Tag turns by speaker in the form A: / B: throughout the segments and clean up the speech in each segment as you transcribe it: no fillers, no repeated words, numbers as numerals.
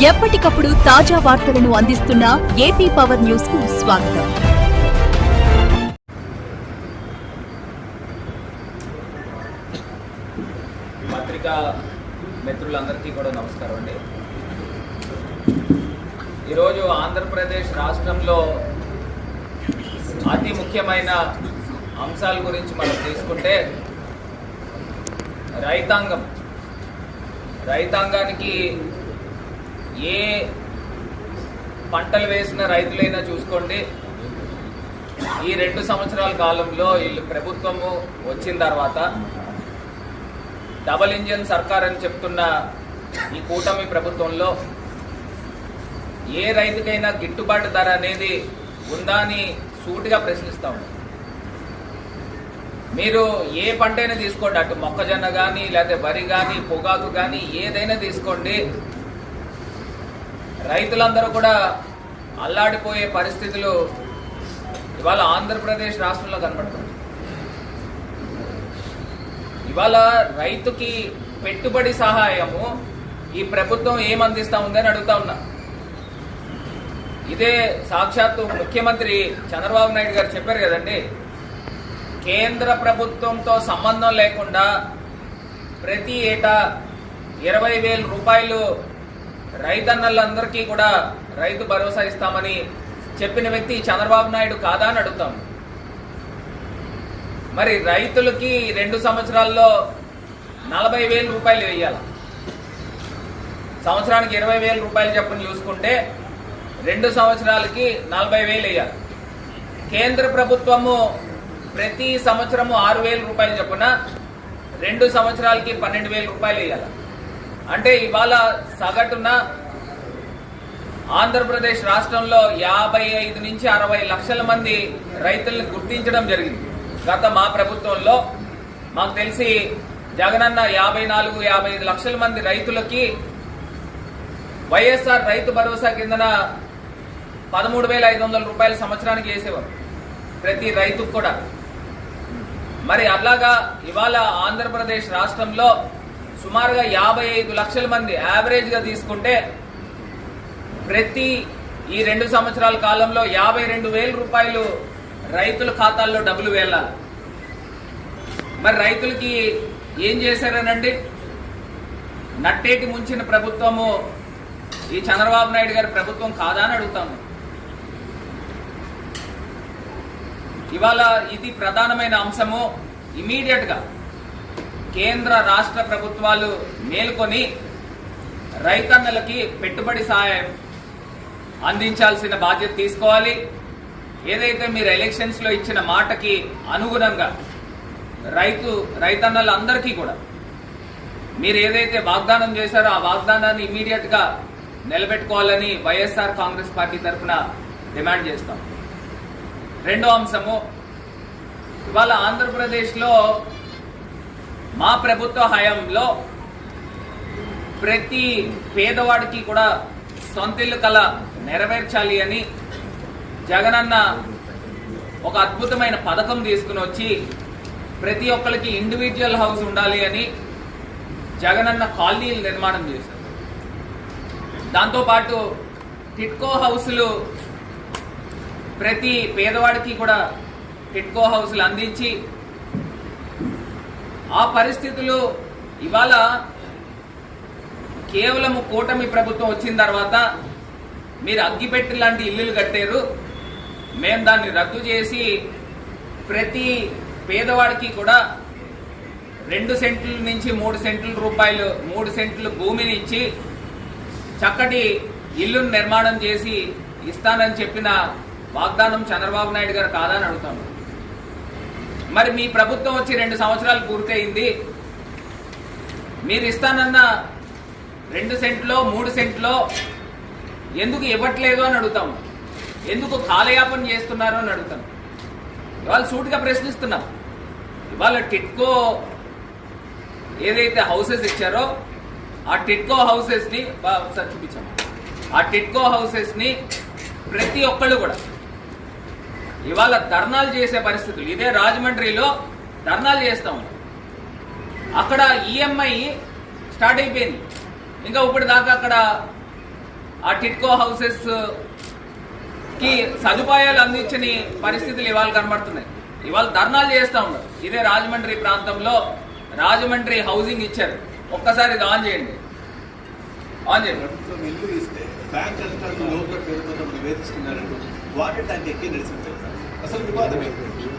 A: ఎప్పటికప్పుడు తాజా వార్తలను అందిస్తున్న ఏపీ పవర్ న్యూస్ కు స్వాగతం.
B: పత్రికా మిత్రులందరికీ కూడా నమస్కారం అండి. ఈరోజు ఆంధ్రప్రదేశ్ రాష్ట్రంలో అతి ముఖ్యమైన అంశాల గురించి మనం తీసుకుంటే రైతాంగానికి ఏ పంటలు వేసిన రైతులైనా చూసుకోండి, ఈ 2 సంవత్సరాల కాలంలో వీళ్ళు ప్రభుత్వము వచ్చిన తర్వాత డబల్ ఇంజిన్ సర్కార్ అని చెప్తున్న ఈ కూటమి ప్రభుత్వంలో ఏ రైతుకైనా గిట్టుబాటు ధర అనేది ఉందా అని సూటిగా ప్రశ్నిస్తాము. మీరు ఏ పంటైనా తీసుకోండి, అటు మొక్కజొన్న కానీ లేకపోతే వరి కానీ పొగాకు కానీ ఏదైనా తీసుకోండి, రైతులందరూ కూడా అల్లాడిపోయే పరిస్థితులు ఇవాళ ఆంధ్రప్రదేశ్ రాష్ట్రంలో కనబడుతుంది. ఇవాళ రైతుకి పెట్టుబడి సహాయము ఈ ప్రభుత్వం ఏమందిస్తా ఉందని అడుగుతా ఉన్నా. ఇదే సాక్షాత్తు ముఖ్యమంత్రి చంద్రబాబు నాయుడు గారు చెప్పారు కదండి, కేంద్ర ప్రభుత్వంతో సంబంధం లేకుండా ప్రతి ఏటా 20,000 రూపాయలు రైతన్నలందరికీ కూడా రైతు భరోసా ఇస్తామని చెప్పిన వ్యక్తి చంద్రబాబు నాయుడు కాదా అని అడుగుతాం. మరి రైతులకి 2 సంవత్సరాల్లో 40,000 రూపాయలు వేయాలి. సంవత్సరానికి 20,000 రూపాయలు చొప్పున చూసుకుంటే 2 సంవత్సరాలకి 40,000 వేయాలి. కేంద్ర ప్రభుత్వము ప్రతి సంవత్సరము 6,000 రూపాయలు చొప్పున 2 సంవత్సరాలకి 12,000 రూపాయలు వేయాలి. అంటే ఇవాళ సగటున ఆంధ్రప్రదేశ్ రాష్ట్రంలో 55 నుంచి 60 లక్షల మంది రైతులను గుర్తించడం జరిగింది. గత మా ప్రభుత్వంలో మాకు తెలిసి జగనన్న 54-55 లక్షల మంది రైతులకి వైఎస్ఆర్ రైతు భరోసా కిందన 13,500 రూపాయలు సంవత్సరానికి వేసేవారు ప్రతి రైతుకు కూడా. మరి అలాగా ఇవాళ ఆంధ్రప్రదేశ్ రాష్ట్రంలో సుమారుగా 55 లక్షల మంది యావరేజ్ గా తీసుకుంటే ప్రతి ఈ 2 సంవత్సరాల కాలంలో 52,000 రూపాయలు రైతుల ఖాతాల్లో డబ్బులు వేయాలి. మరి రైతులకి ఏం చేశారనండి? నట్టేటి ముంచిన ప్రభుత్వము ఈ చంద్రబాబు నాయుడు గారి ప్రభుత్వం కాదా అని అడుగుతాము. ఇవాళ ఇది ప్రధానమైన అంశము. ఇమీడియట్ గా కేంద్ర రాష్ట్ర ప్రభుత్వాలు మేల్కొని రైతన్నలకి పెట్టుబడి సహాయం అందించాల్సిన బాధ్యత తీసుకోవాలి. ఏదైతే మీరు ఎలక్షన్స్ లో ఇచ్చిన మాటకి అనుగుణంగా రైతన్నలందరికీ కూడా మీరు ఏదైతే వాగ్దానం చేశారో ఆ వాగ్దానాన్ని ఇమీడియట్ గా నిలబెట్టుకోవాలని వైఎస్ఆర్ కాంగ్రెస్ పార్టీ తరఫున డిమాండ్ చేస్తాం. రెండో అంశము, ఇవాళ ఆంధ్రప్రదేశ్లో మా ప్రభుత్వ హయాంలో ప్రతి పేదవాడికి కూడా సొంతిల్లు కల నెరవేర్చాలి అని జగనన్న ఒక అద్భుతమైన పథకం తీసుకుని వచ్చి ప్రతి ఒక్కరికి ఇండివిజువల్ హౌస్ ఉండాలి అని జగనన్న కాలనీలు నిర్మాణం చేశారు. దాంతోపాటు టిట్కో హౌసులు ప్రతి పేదవాడికి కూడా టిట్కో హౌసులు అందించి ఆ పరిస్థితులు ఇవాళ కేవలం కూటమి ప్రభుత్వం వచ్చిన తర్వాత మీరు అగ్గిపెట్టి లాంటి ఇల్లులు కట్టారు, మేము దాన్ని రద్దు చేసి ప్రతి పేదవాడికి కూడా 2 సెంట్ల నుంచి 3 సెంట్ల రూపాయలు 3 సెంట్లు భూమిని ఇచ్చి చక్కటి ఇల్లును నిర్మాణం చేసి ఇస్తానని చెప్పిన వాగ్దానం చంద్రబాబు నాయుడు గారు కాదని అడుగుతాను. మరి మీ ప్రభుత్వం వచ్చి 2 సంవత్సరాలు పూర్తయింది, మీరు ఇస్తానన్న 2 సెంట్లో 3 సెంట్లో ఎందుకు ఇవ్వట్లేదు అని అడుగుతాము. ఎందుకు కాలయాపన చేస్తున్నారు అని అడుగుతాం. ఇవాళ సూటిగా ప్రశ్నిస్తున్నాం. ఇవాళ టిట్కో ఏదైతే హౌసెస్ ఇచ్చారో ఆ టిట్కో హౌసెస్ ని ఒకసారి చూపించాము. ఆ టిట్కో హౌసెస్ ని ప్రతి ఒక్కళ్ళు కూడా ఇవాళ ధర్నాలు చేసే పరిస్థితులు. ఇదే రాజమండ్రిలో ధర్నాలు చేస్తా ఉన్నాం. అక్కడ ఈఎంఐ స్టార్ట్ అయిపోయింది. ఇంకా ఇప్పటిదాకా అక్కడ ఆ టిట్కో హౌసెస్ కి సదుపాయాలు అందించని పరిస్థితులు ఇవాళ కనబడుతున్నాయి. ఇవాళ ధర్నాలు చేస్తూ ఉన్నారు. ఇదే రాజమండ్రి ప్రాంతంలో రాజమండ్రి హౌసింగ్ ఇచ్చారు. ఒక్కసారి ఇది ఆన్ చేయండి.
C: ఇల్లు ఇస్తే బ్యాంక్ అధికారులు లోపల పేరుతో నివేదిస్తున్నారంటూ వాటి దాన్ని ఎక్కి నిలిచింది. అసలు వివాదం ఏంటి?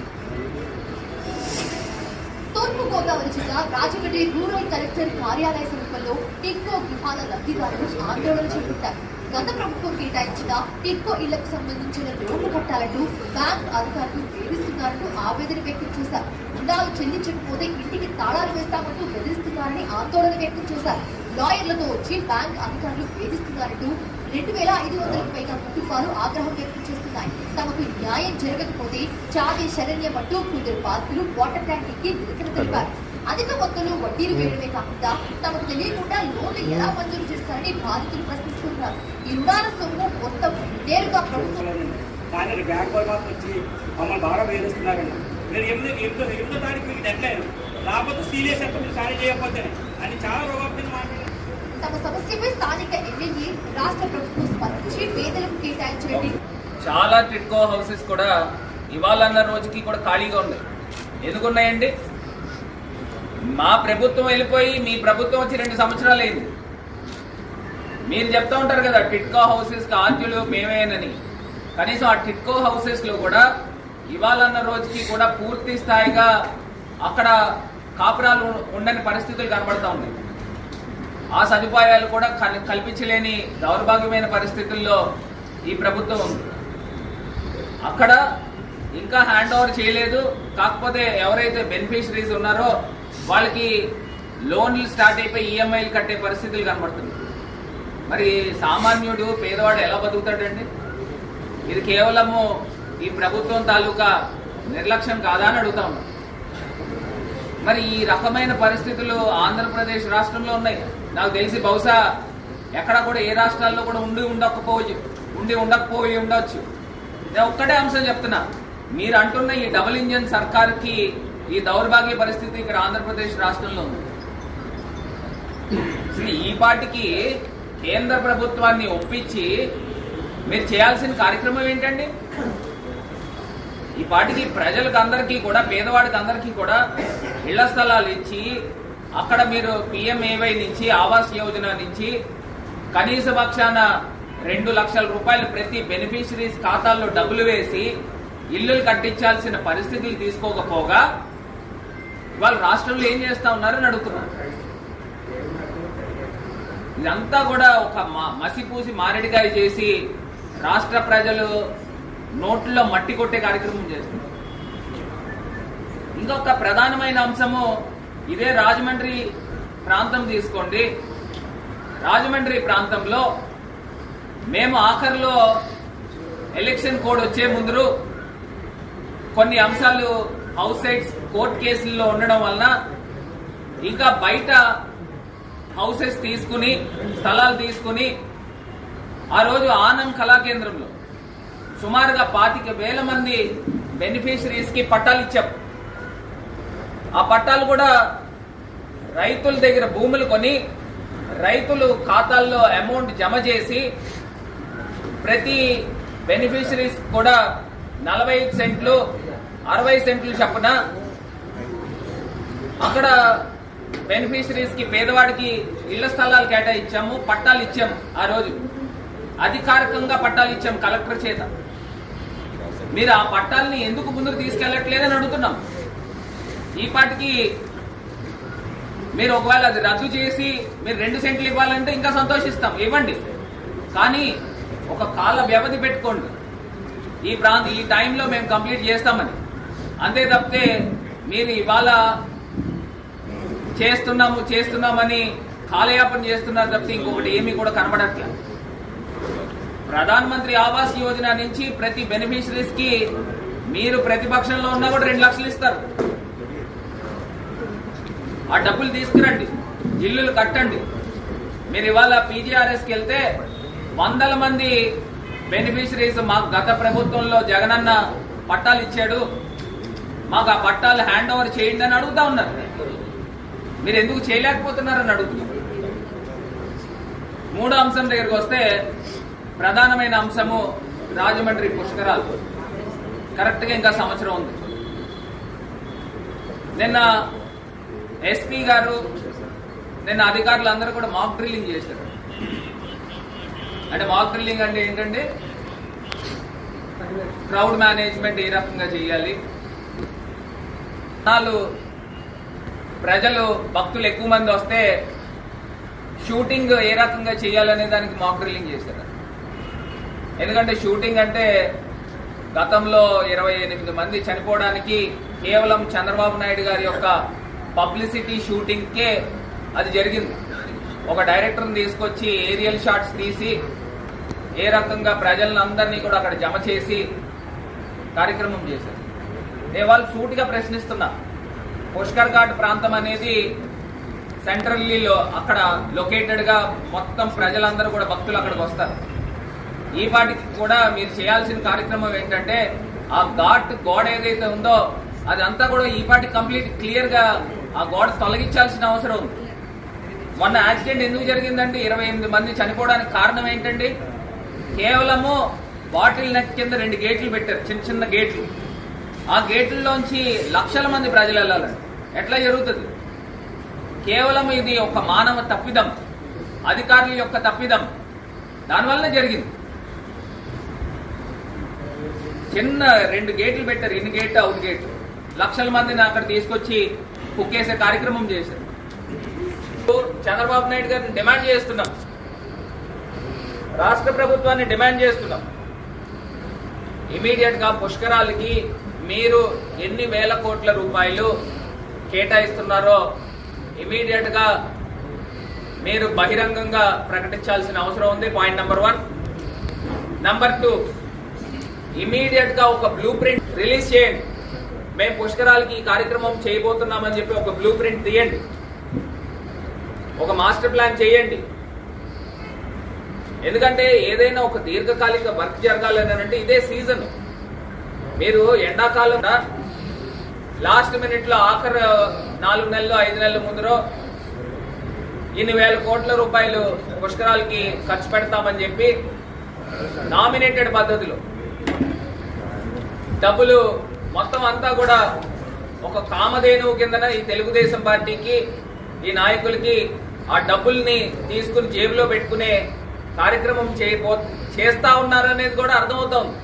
D: తూర్పుగోదావరి జిల్లా రాజమండ్రి రూరల్ కలెక్టర్ కార్యాలయ సమీపంలో టిట్కో గృహాల లబ్ధిదారులు ఆందోళన చేపట్టారు. గత ప్రభుత్వం కేటాయించిన టిట్కో ఇళ్లకు సంబంధించిన లోన్లు కట్టాలంటూ బ్యాంక్ అధికారులు వేధిస్తున్నారంటూ ఆవేదన వ్యక్తం చేశారు. రుణాలు చెల్లించకపోతే ఇంటికి తాళాలు వేస్తామంటూ బెదిరిస్తున్నారని ఆందోళన వ్యక్తం చేశారు. లాయర్లతో వచ్చి బ్యాంక్ అధికారులు వేధిస్తున్నారంటూ 2,500కు పైగా కుటుంబాలు ఆగ్రహం వ్యక్తం చేస్తున్నాయి. తమకు న్యాయం జరగకపోతే చాది శరణ్యం అంటూ కొందరు బాధితులు వాటర్ ట్యాంక్ ఎక్కి నిరసన తెలిపారు. అధిక మొత్తంలో వడ్డీలు వేయడమే కాకుండా తమకు తెలియకుండా లోన్లు ఎలా మంజూరు చేస్తారని బాధితులు ప్రశ్నిస్తున్నారు. ఈ రుణాల సొమ్ము మొత్తం నేరుగా ప్రభుత్వం
E: కానీ బ్యాంక్ వాళ్ళు మాత్రం వచ్చి మమ్మల్ని బాగా వేధిస్తున్నారండి. మీరు 8వ తారీఖు మీకు డెడ్లైన్ రాకపోతే సీరియస్ అంటే మీరు సారీ చేయకపోతే అని చాలా ప్రభావితం మాట్లాడారు.
D: తమ సమస్యపై స్థానిక ఎమ్మెల్యే రాష్ట్ర ప్రభుత్వం స్పందించి పేదలకు కేటాయించండి.
B: చాలా టిట్కో హౌసెస్ కూడా ఇవాళన్న రోజుకి కూడా ఖాళీగా ఉన్నాయి. ఎందుకున్నాయండి? మా ప్రభుత్వం వెళ్ళిపోయి మీ ప్రభుత్వం వచ్చి 2 సంవత్సరాలు అయింది. మీరు చెప్తా ఉంటారు కదా టిట్కో హౌసెస్కి ఆద్యులు మేమేనని. కనీసం ఆ టిట్కో హౌసెస్లో కూడా ఇవాళన్న రోజుకి కూడా పూర్తి స్థాయిగా అక్కడ కాపురాలు ఉండని పరిస్థితులు కనబడతా ఉన్నాయి. ఆ సదుపాయాలు కూడా కల్పించలేని దౌర్భాగ్యమైన పరిస్థితుల్లో ఈ ప్రభుత్వం ఉంది. అక్కడ ఇంకా హ్యాండ్ ఓవర్ చేయలేదు. కాకపోతే ఎవరైతే బెనిఫిషరీస్ ఉన్నారో వాళ్ళకి లోన్లు స్టార్ట్ అయిపోయి ఈఎంఐలు కట్టే పరిస్థితులు కనబడుతుంది. మరి సామాన్యుడు పేదవాడు ఎలా బతుకుతాడండి? ఇది కేవలము ఈ ప్రభుత్వం తాలూకా నిర్లక్ష్యం కాదా అని అడుగుతా ఉన్నాం. మరి ఈ రకమైన పరిస్థితులు ఆంధ్రప్రదేశ్ రాష్ట్రంలో ఉన్నాయి. నాకు తెలిసి బహుశా ఎక్కడ కూడా ఏ రాష్ట్రాల్లో కూడా ఉండి ఉండకపోయి ఉండొచ్చు. నేను ఒక్కటే అంశం చెప్తున్నా, మీరు అంటున్న ఈ డబుల్ ఇంజన్ సర్కార్కి ఈ దౌర్భాగ్య పరిస్థితి ఇక్కడ ఆంధ్రప్రదేశ్ రాష్ట్రంలో ఉంది. అసలు ఈ పాటికి కేంద్ర ప్రభుత్వాన్ని ఒప్పించి మీరు చేయాల్సిన కార్యక్రమం ఏంటండి? ఈ పాటికి ప్రజలకు అందరికీ కూడా పేదవాడికి అందరికీ కూడా ఇళ్ల స్థలాలు ఇచ్చి అక్కడ మీరు PMAY నుంచి ఆవాస్ యోజన నుంచి కనీస పక్షాన 2 లక్షల రూపాయలు ప్రతి బెనిఫిషరీస్ ఖాతాల్లో డబ్బులు వేసి ఇల్లులు కట్టించాల్సిన పరిస్థితులు తీసుకోకపోగా ఇవాళ రాష్ట్రంలో ఏం చేస్తా ఉన్నారని అడుగుతున్నారు. ఇదంతా కూడా ఒక మసిపూసి మారేడికాయ చేసి రాష్ట్ర ప్రజలు నోట్లో మట్టి కొట్టే కార్యక్రమం చేస్తున్నారు. ఇంకొక ప్రధానమైన అంశము ఇదే రాజమండ్రి ప్రాంతం తీసుకోండి. రాజమండ్రి ప్రాంతంలో మేము ఆఖరిలో ఎలక్షన్ కోడ్ వచ్చే ముందు కొన్ని అంశాలు హౌస్ సైడ్స్ కోర్టు కేసుల్లో ఉండడం వలన ఇంకా బయట హౌసెస్ తీసుకుని స్థలాలు తీసుకుని ఆ రోజు ఆనం కళాకేంద్రంలో సుమారుగా 25,000 మంది బెనిఫిషరీస్కి పట్టాలు ఇచ్చాం. ఆ పట్టాలు కూడా రైతుల దగ్గర భూములు కొని రైతులు ఖాతాల్లో అమౌంట్ జమ చేసి ప్రతి బెనిఫిషరీస్ కూడా 45 సెంట్లు 60 సెంట్లు చొప్పున అక్కడ బెనిఫిషరీస్కి పేదవాడికి ఇళ్ల స్థలాలు కేటాయించాము, పట్టాలు ఇచ్చాము. ఆ రోజు అధికారికంగా పట్టాలు ఇచ్చాం కలెక్టర్ చేత. మీరు ఆ పట్టాలని ఎందుకు ముందుకు తీసుకెళ్లట్లేదని అడుగుతున్నాం. ఈ పాటికి మీరు ఒకవేళ అది రద్దు చేసి మీరు 2 సెంట్లు ఇవ్వాలంటే ఇంకా సంతోషిస్తాం, ఇవ్వండి. కానీ ఒక కాల వ్యవధి పెట్టుకోండి. ఈ టైంలో మేము కంప్లీట్ చేస్తామని. అంతే తప్పితే మీరు ఇవాళ చేస్తున్నామని కాలయాపన చేస్తున్నారు తప్పితే ఇంకొకటి ఏమీ కూడా కనబడట్లేదు. ప్రధానమంత్రి ఆవాస్ యోజన నుంచి ప్రతి బెనిఫిషరీస్ కి మీరు ప్రతిపక్షంలో ఉన్నా కూడా 2 లక్షలు ఇస్తారు. ఆ డబ్బులు తీసుకురండి, ఇల్లులు కట్టండి. మీరు ఇవాళ PGRSకి వెళ్తే 100 మంది బెనిఫిషరీస్ మాకు గత ప్రభుత్వంలో జగనన్న పట్టాలు ఇచ్చాడు, మాకు ఆ పట్టాలు హ్యాండ్ ఓవర్ చేయండి అని అడుగుతా ఉన్నారు. మీరు ఎందుకు చేయలేకపోతున్నారని అడుగుతున్నారు. మూడో అంశం దగ్గరికి వస్తే ప్రధానమైన అంశము రాజమండ్రి పుష్కరాలు. కరెక్ట్గా ఇంకా సంవత్సరం ఉంది. నిన్న ఎస్పీ గారు, నిన్న అధికారులు అందరూ కూడా మాక్ డ్రిల్లింగ్ చేశారు. అంటే మాక్ డ్రిల్లింగ్ అంటే ఏంటంటే క్రౌడ్ మేనేజ్మెంట్ ఏ రకంగా చేయాలి, ప్రజలు భక్తులు ఎక్కువ మంది వస్తే షూటింగ్ ఏ రకంగా చేయాలనే దానికి మాక్ డ్రిల్లింగ్ చేశారు. ఎందుకంటే షూటింగ్ అంటే గతంలో 28 మంది చనిపోవడానికి కేవలం చంద్రబాబు నాయుడు గారి యొక్క పబ్లిసిటీ షూటింగ్కే అది జరిగింది. ఒక డైరెక్టర్ని తీసుకొచ్చి ఏరియల్ షాట్స్ తీసి ఏ రకంగా ప్రజలను అందరినీ కూడా అక్కడ జమ చేసి కార్యక్రమం చేశారు. నేను వాళ్ళు సూటిగా ప్రశ్నిస్తున్నా, పుష్కర్ ఘాట్ ప్రాంతం అనేది సెంట్రల్లో అక్కడ లొకేటెడ్గా మొత్తం ప్రజలందరూ కూడా భక్తులు అక్కడికి వస్తారు. ఈ పాటికి కూడా మీరు చేయాల్సిన కార్యక్రమం ఏంటంటే ఆ ఘాట్ గోడ ఏదైతే ఉందో అదంతా కూడా ఈ పాటికి కంప్లీట్ క్లియర్గా ఆ గోడ తొలగించాల్సిన అవసరం ఉంది. మొన్న యాక్సిడెంట్ ఎందుకు జరిగిందండి? 28 మంది చనిపోవడానికి కారణం ఏంటండి? కేవలము బాటిల్ నెక్ కింద 2 గేట్లు పెట్టారు, చిన్న చిన్న గేట్లు. ఆ గేట్లలోంచి లక్షల మంది ప్రజలు వెళ్ళాలండి. ఎట్లా జరుగుతుంది? కేవలం ఇది ఒక మానవ తప్పిదం, అధికారుల యొక్క తప్పిదం, దానివల్ల జరిగింది. చిన్న 2 గేట్లు పెట్టారు, ఇన్ని గేట్లు అవుట్ గేట్లు, లక్షల మందిని అక్కడ తీసుకొచ్చి కుక్కేసే కార్యక్రమం చేశారు. చంద్రబాబు నాయుడు గారిని డిమాండ్ చేస్తున్నాం, రాష్ట్ర ప్రభుత్వాన్ని డిమాండ్ చేస్తున్నాం, ఇమీడియట్ గా పుష్కరాలకి మీరు ఎన్ని వేల కోట్ల రూపాయలు కేటాయిస్తున్నారో ఇమీడియట్ గా మీరు బహిరంగంగా ప్రకటించాల్సిన అవసరం ఉంది. Point number 1. నెంబర్ 2, ఇమీడియట్ గా ఒక బ్లూ ప్రింట్ రిలీజ్ చేయండి. మేము పుష్కరాలకి ఈ కార్యక్రమం చేయబోతున్నామని చెప్పి ఒక బ్లూ ప్రింట్ తీయండి, ఒక మాస్టర్ ప్లాన్ చేయండి. ఎందుకంటే ఏదైనా ఒక దీర్ఘకాలిక వర్క్ జరగాలని అంటే ఇదే సీజన్. మీరు ఎండాకాలం లాస్ట్ మినిట్ లో ఆఖరి 4 నెలలు 5 నెలల ముందరో ఇన్ని వేల కోట్ల రూపాయలు పుష్కరాలకి ఖర్చు పెడతామని చెప్పి నామినేటెడ్ పద్ధతిలో డబ్బులు మొత్తం అంతా కూడా ఒక కామధేనువు కిందన ఈ తెలుగుదేశం పార్టీకి, ఈ నాయకులకి ఆ డబ్బుల్ని తీసుకుని జేబులో పెట్టుకునే కార్యక్రమం చేస్తా ఉన్నారనేది కూడా అర్థమవుతోంది.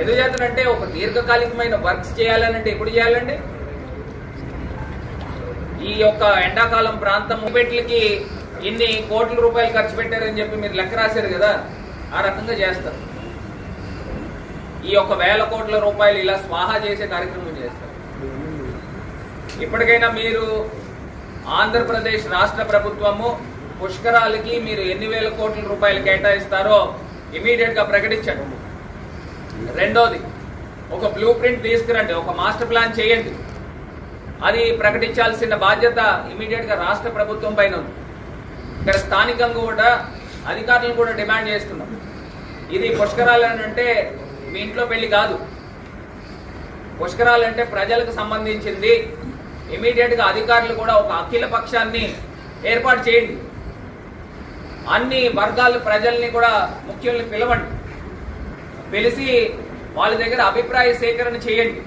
B: ఎందుచేతనంటే ఒక దీర్ఘకాలికమైన వర్క్స్ చేయాలనంటే ఎప్పుడు చేయాలండి? ఈ యొక్క ఎండాకాలం ప్రాంతం పెట్లకి ఇన్ని కోట్ల రూపాయలు ఖర్చు పెట్టారని చెప్పి మీరు లెక్క రాశారు కదా, ఆ రకంగా చేస్తారు. ఈ యొక్క వేల కోట్ల రూపాయలు ఇలా స్వాహా చేసే కార్యక్రమం చేస్తారు. ఇప్పటికైనా మీరు ఆంధ్రప్రదేశ్ రాష్ట్ర ప్రభుత్వము పుష్కరాలకి మీరు ఎన్ని వేల కోట్ల రూపాయలు కేటాయిస్తారో ఇమీడియట్ గా ప్రకటించండి. రెండోది, ఒక బ్లూ ప్రింట్ తీసుకురండి, ఒక మాస్టర్ ప్లాన్ చేయండి. అది ప్రకటించాల్సిన బాధ్యత ఇమీడియట్ గా రాష్ట్ర ప్రభుత్వం పైన ఉంది. ఇక్కడ స్థానికంగా కూడా అధికారులను కూడా డిమాండ్ చేస్తున్నాం. ఇది పుష్కరాలు అంటే మీ ఇంట్లో పెళ్లి కాదు. పుష్కరాలు అంటే ప్రజలకు సంబంధించింది. ఇమీడియట్ గా అధికారులు కూడా ఒక అఖిల పక్షాన్ని ఏర్పాటు చేయండి. అన్ని వర్గాల ప్రజల్ని కూడా ముఖ్యుల్ని పిలవండి, పిలిచి వాళ్ళ దగ్గర అభిప్రాయ సేకరణ చేయండి.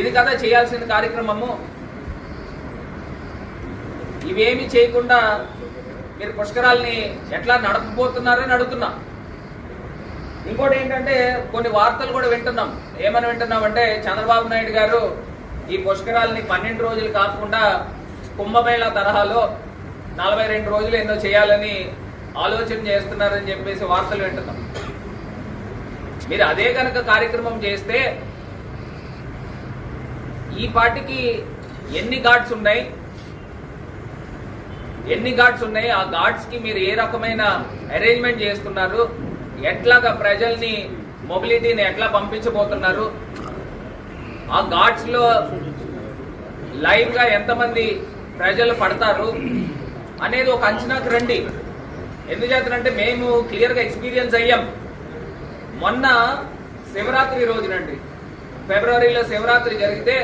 B: ఇది కదా చేయాల్సిన కార్యక్రమము. ఇవేమి చేయకుండా మీరు పుష్కరాల్ని ఎట్లా నడపబోతున్నారని అడుగుతున్నా. ఇంకోటి ఏంటంటే కొన్ని వార్తలు కూడా వింటున్నాం. ఏమని వింటున్నామంటే చంద్రబాబు నాయుడు గారు ఈ పుష్కరాల్ని 12 రోజులు కాకుండా కుంభమేళా తరహాలో 42 రోజులు ఎన్నో చేయాలని ఆలోచన చేస్తున్నారని చెప్పేసి వార్తలు వింటున్నాం. మీరు అదే కనుక కార్యక్రమం చేస్తే ఈ పార్టీకి ఎన్ని ఘాట్స్ ఉన్నాయి, ఆ ఘాట్స్ కి మీరు ఏ రకమైన అరేంజ్మెంట్ చేస్తున్నారు, ఎట్లాగా ప్రజల్ని మొబిలిటీని ఎట్లా పంపించబోతున్నారు, ఆ ఘాట్స్ లో లైవ్ గా ఎంతమంది ప్రజలు పడతారు అనేది ఒక అంచనాకు రండి. ఎందుచేతనంటే మేము క్లియర్ గా ఎక్స్పీరియన్స్ అయ్యాం. మొన్న శివరాత్రి రోజునండి, ఫిబ్రవరిలో శివరాత్రి జరిగితే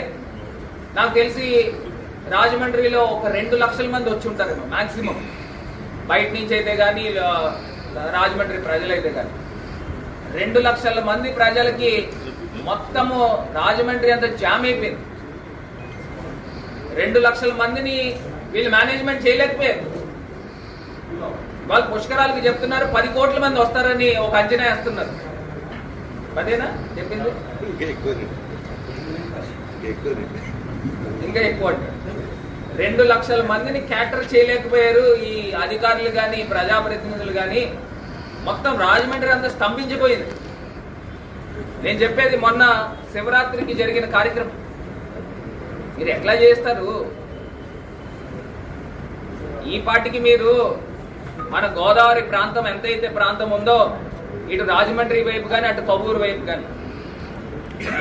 B: నాకు తెలిసి రాజమండ్రిలో ఒక 2 లక్షల మంది వచ్చి ఉంటారు మాక్సిమం. బయట నుంచి అయితే కానీ రాజమండ్రి ప్రజలైతే కానీ 2 లక్షల మంది ప్రజలకి మొత్తము రాజమండ్రి అంతా జామ్ అయిపోయింది. 2 లక్షల మందిని వీళ్ళు మేనేజ్మెంట్ చేయలేకపోయారు. వాళ్ళు పుష్కరాలకు చెప్తున్నారు 10 కోట్ల మంది వస్తారని ఒక అంచనా వేస్తున్నారు. అదేనా చెప్పింది? ఇంకా ఎక్కువ 2 లక్షల మందిని క్యాటర్ చేయలేకపోయారు ఈ అధికారులు కానీ ప్రజాప్రతినిధులు కానీ. మొత్తం రాజమండ్రి అంతా స్తంభించిపోయింది. నేను చెప్పేది మొన్న శివరాత్రికి జరిగిన కార్యక్రమం మీరు ఎట్లా చేస్తారు? ఈ పాటికి మీరు మన గోదావరి ప్రాంతం ఎంతైతే ప్రాంతం ఉందో ఇటు రాజమండ్రి వైపు కానీ అటు కొవ్వూరు వైపు కానీ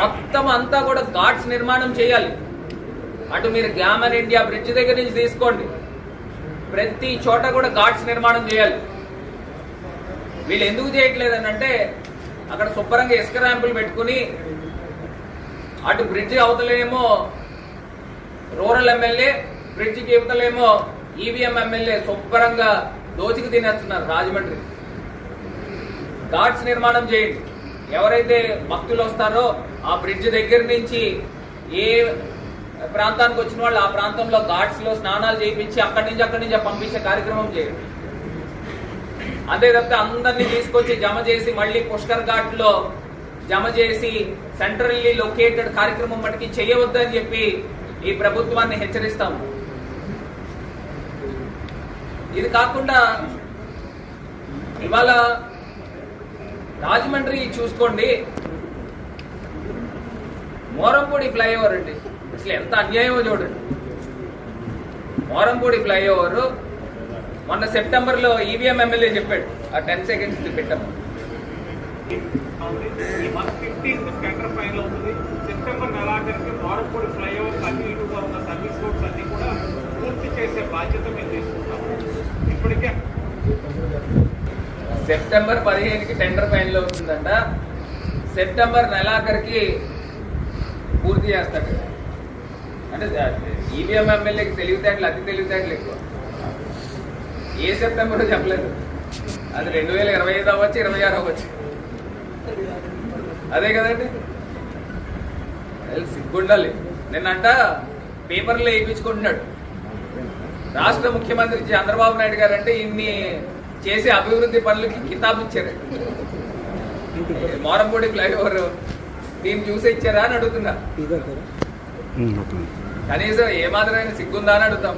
B: మొత్తం అంతా కూడా ఘాట్స్ నిర్మాణం చేయాలి. అటు మీరు గ్యామన్ ఇండియా బ్రిడ్జ్ దగ్గర నుంచి తీసుకోండి, ప్రతి చోట కూడా ఘాట్స్ నిర్మాణం చేయాలి. వీళ్ళు ఎందుకు చేయట్లేదని అంటే అక్కడ శుభ్రంగా ఇసుక ర్యాంపులు పెట్టుకుని అటు బ్రిడ్జ్ అవతలేమో రూరల్ ఎమ్మెల్యే, బ్రిడ్జికి ఇవతలేమో ఈవీఎం ఎమ్మెల్యే శుభ్రంగా దోచికి తినేస్తున్నారు రాజమండ్రి. ఘాట్స్ నిర్మాణం చేయండి. ఎవరైతే భక్తులు వస్తారో ఆ బ్రిడ్జ్ దగ్గర నుంచి ఏ ప్రాంతానికి వచ్చిన వాళ్ళు ఆ ప్రాంతంలో ఘాట్స్ లో స్నానాలు చేయించి అక్కడి నుంచి పంపించే కార్యక్రమం చేయండి. అంతే తప్పితే అందరినీ తీసుకొచ్చి జమ చేసి మళ్ళీ పుష్కర్ ఘాట్ లో జమ చేసి సెంట్రల్లీ లొకేటెడ్ కార్యక్రమం మటుకి చేయవద్దని చెప్పి ఈ ప్రభుత్వాన్ని హెచ్చరిస్తాము. ఇది కాకుండా ఇవాళ రాజమండ్రి చూసుకోండి, మోరంపూడి ఫ్లైఓవర్ అండి, అసలు ఎంత అన్యాయమో చూడండి. మోరంపూడి ఫ్లైఓవర్ మొన్న సెప్టెంబర్లో ఈవీఎం ఎమ్మెల్యే చెప్పాడు ఆ 10 సెకండ్స్ పెట్టాము.
E: ఈ మంత్ 15th టెండర్ ఫైనల్ అవుతుంది. సెప్టెంబర్ నెలాఖరికి మోరంపూడి ఫ్లైఓవర్ అన్ని ఇటుగా ఉన్న సర్వీస్ రోడ్స్ అన్ని కూడా పూర్తి చేసే బాధ్యత మేము తీసుకుంటాము. ఇప్పటికే
B: సెప్టెంబర్ 15కి టెండర్ ఫైనల్ అవుతుందంట. సెప్టెంబర్ నెలాఖరికి పూర్తి చేస్తాడు. అంటే ఈవీఎం ఎమ్మెల్యేకి తెలివితేటలు అతి తెలివితేటలు ఎక్కువ. ఏ సెప్టెంబర్ చెప్పలేదు, అది 2025 అవ్వచ్చు, 26 అవ్వచ్చు. అదే కదండి, సిగ్గుండాలి. నిన్నంట పేపర్లో వేయించుకుంటున్నాడు రాష్ట్ర ముఖ్యమంత్రి చంద్రబాబు నాయుడు గారు. అంటే ఇన్ని చేసే అభివృద్ధి పనులకి కితాబు ఇచ్చారు. మోరంపూడి ఫ్లైఓవర్ దీన్ని చూసి ఇచ్చారా అని అడుగుతున్నా. కనీసం ఏమాత్రమైన సిగ్గుందా అని అడుగుతాం.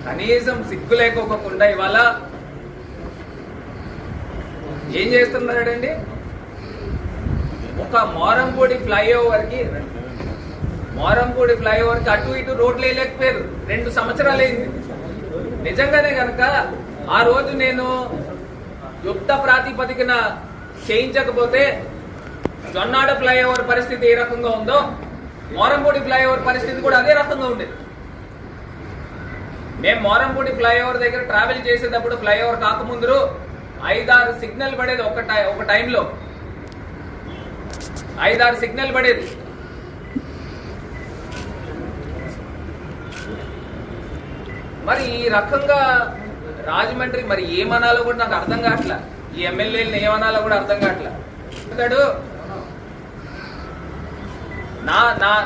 B: కనీసం సిగ్గు లేకోకుండా ఇవాళ ఏం చేస్తున్నాడండి? ఒక మోరంపూడి ఫ్లైఓవర్కి అటు ఇటు రోడ్లు వేయలేకపోయారు. 2 సంవత్సరాలు అయింది. నిజంగానే కనుక ఆ రోజు నేను యుద్ధ ప్రాతిపదికన చేయించకపోతే జొన్నాడ ఫ్లైఓవర్ పరిస్థితి ఏ రకంగా ఉందో మోరంపూడి ఫ్లైఓవర్ పరిస్థితి కూడా అదే రకంగా ఉండేది. మేము మోరంపూడి ఫ్లైఓవర్ దగ్గర ట్రావెల్ చేసేటప్పుడు ఫ్లైఓవర్ కాకముందు 5-6 సిగ్నల్ పడేది. ఒక టైంలో 5-6 సిగ్నల్ పడేది. మరి ఈ రకంగా రాజమండ్రి మరి ఏమనాలో కూడా నాకు అర్థం కావట్లా. ఈ ఎమ్మెల్యేలను ఏమనాలో కూడా అర్థం కావట్లా.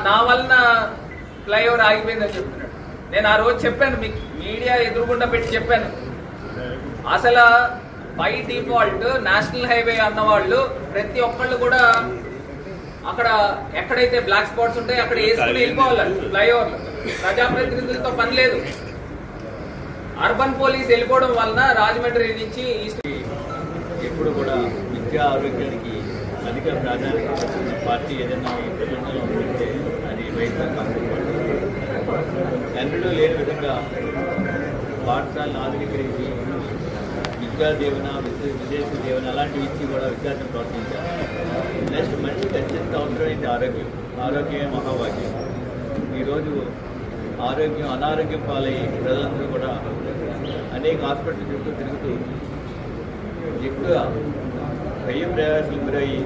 B: నా వలన ఫ్లైఓవర్ ఆగిపోయిందని చెప్తున్నాడు. నేను ఆ రోజు చెప్పాను, మీకు మీడియా ఎదురుగుండా పెట్టి చెప్పాను, అసలు బై డిఫాల్ట్ నేషనల్ హైవే అన్నవాళ్ళు ప్రతి ఒక్కళ్ళు కూడా అక్కడ ఎక్కడైతే బ్లాక్ స్పాట్స్ ఉంటాయో అక్కడ వేసుకుని వెళ్ళిపోవాలి. ఫ్లైఓవర్లు ప్రజాప్రతినిధులతో పని లేదు. అర్బన్ పోలీస్ వెళ్ళిపోవడం వలన రాజమండ్రి నుంచి
F: ఎప్పుడు కూడా విద్యా ఆరోగ్యానికి అధిక ప్రాధాన్యత ఇస్తున్న పార్టీ ఏదైనా ఈ ప్రజల్లో ఉంటే అది వైఎస్ఆర్ కాంగ్రెస్ పార్టీ. ఎన్నడూ లేని విధంగా పాఠశాలను ఆధునీకరించి విద్యా దీవెన, విదేశీ దీవెన అలాంటివి ఇచ్చి కూడా విద్యార్థులను ప్రోత్సహించారు. నెక్స్ట్ మనిషికి అత్యంత అవసరమైంది ఆరోగ్యమే మహాభాగ్యం. ఈరోజు అనారోగ్యం పాలయ్యి ప్రజలందరూ కూడా అనేక హాస్పిటల్ చుట్టూ తిరుగుతూ ఎక్కువ వ్యయ ప్రయాసాలు గురయ్యి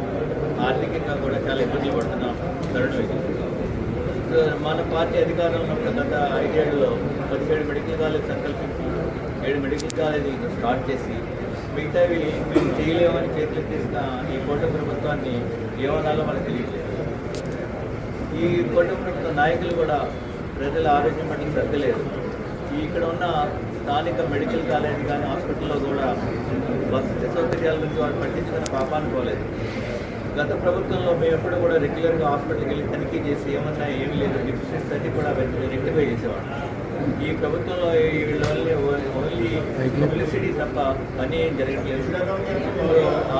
F: ఆర్థికంగా కూడా చాలా ఇబ్బందులు పడుతున్నాం తరుణం ఇది. సో మన పార్టీ అధికారంలో ఉన్నప్పుడు గత 5 ఏళ్లలో 17 మెడికల్ కాలేజ్ సంకల్పించి 7 మెడికల్ కాలేజీ స్టార్ట్ చేసి మిగతావి మేము చేయలేమని చేతులు తీసిన ఈ కూటమి ప్రభుత్వాన్ని ఏమనాలో మనకు తెలియలేదు. ఈ కూటమి ప్రభుత్వ నాయకులు కూడా ప్రజల ఆరోగ్యం పట్ల శ్రద్ధ లేదు. ఇక్కడ ఉన్న స్థానిక మెడికల్ కాలేజ్ కానీ హాస్పిటల్లో కూడా వసతి సౌకర్యాల నుంచి వాళ్ళు పట్టించుకున్న పాపాన్ని పోలేదు. గత ప్రభుత్వంలో మేము ఎప్పుడు కూడా రెగ్యులర్గా హాస్పిటల్కి వెళ్ళి తనిఖీ చేసి ఏమన్నా ఏమీ లేదు డిఫిషియన్స్ అన్నీ కూడా రెక్టిఫై చేసేవాడు. ఈ ప్రభుత్వంలో ఓన్లీ పబ్లిసిటీ తప్ప పని ఏం జరగట్లేదు.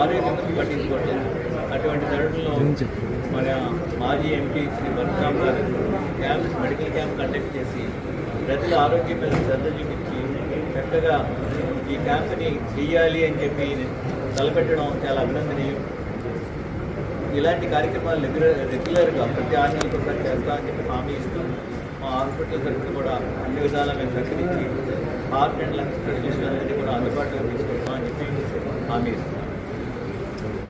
F: ఆరోగ్యం పట్టించుకోవట్లేదు. అటువంటి తరుణంలో మన మాజీ ఎంపీ శ్రీ బలరాం గారు మెడికల్ క్యాంప్ కండక్ట్ చేసి ప్రజల ఆరోగ్యం మీద శ్రద్ధ చూపించి చక్కగా ఈ క్యాంప్ని చెయ్యాలి అని చెప్పి తలపెట్టడం చాలా అభినందనీయం. ఇలాంటి కార్యక్రమాలు రెగ్యులర్గా ప్రతి 6 నెలలకు ఒకసారి చేస్తామని చెప్పి హామీ ఇస్తూ మా హాస్పిటల్ తరఫున కూడా అన్ని విధాలా మేము సహకరించి హార్ట్ అండ్ లంగ్స్ స్పెషలిస్ట్ అనేది కూడా అందుబాటులో తీసుకొస్తామని చెప్పి హామీ ఇస్తాం.